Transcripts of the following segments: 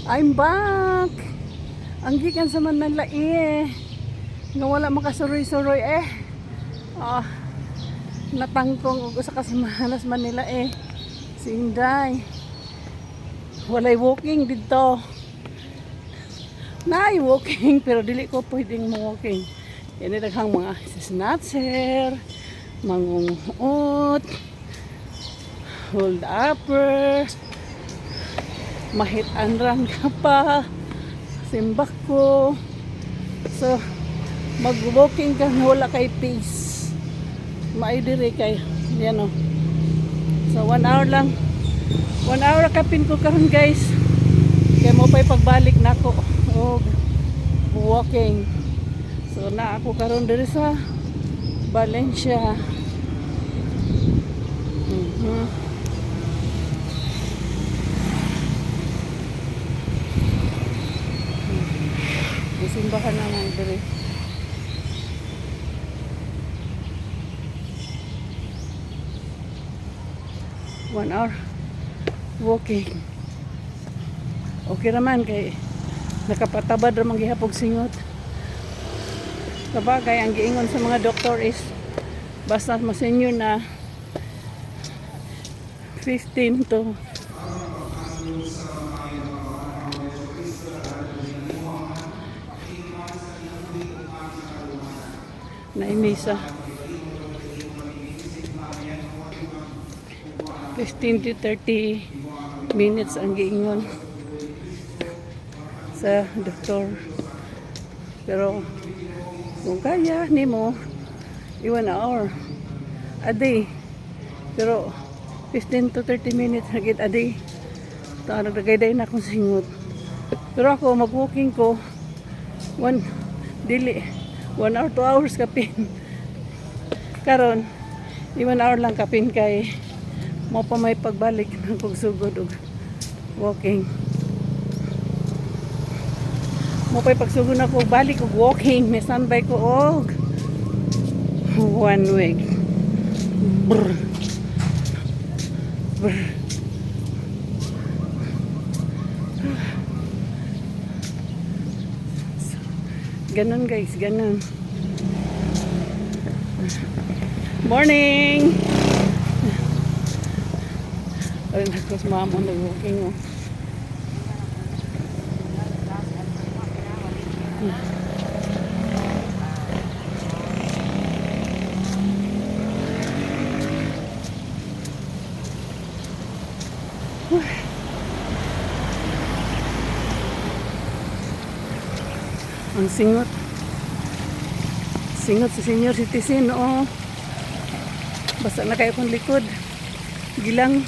I'm back! Ang gikan sa Manila nga wala makasuroy-suroy natangkong ug usa ka semanas Manila si Inday. Walay walking dito. Nay walking pero dili ko pwedeng mo walking. Ini daghang mga snatcher, mangungot, hold upper, mahit anran ka pa, simbak ko. So, mag-walking ka wala kay pace. Maidiri kay, yan o. So, 1 hour lang. 1 hour kapin ko karon guys. Kaya mo pa'y pagbalik na ako. O, walking. So, na ako karon diri sa Valencia. Simbahan naman diri. One hour walking. Okay naman kay nakapatabad ramang gihapog singot. Kabagay ang giingon sa mga doktor is basta ma-senior na 15 to naimisa 15 to 30 minutes ang giingon sa doktor. Pero kung kaya nimo 1 hour a day, pero 15 to 30 minutes hagit a day ta nagdagayday na akong singot. Pero ako mag-walking ko 1 hour 2 hours kapin karon 1 hour lang kapin kay mo pa may pagbalik ng pagsugod og walking. Mo pa'y pagsugod na ko balik og walking, may standby ko og 1 week. Brr. Brr. Ganon guys, ganon. Morning! Ayun, nakos mama nag-walking oh. Ang singot sa senior citizen basta na kayo kong likod gilang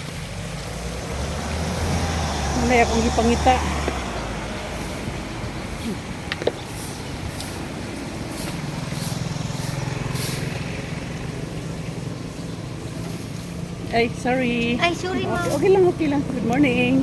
manay akong gipangita. Ay sorry Ay, sorry, ma'am. okay lang good morning.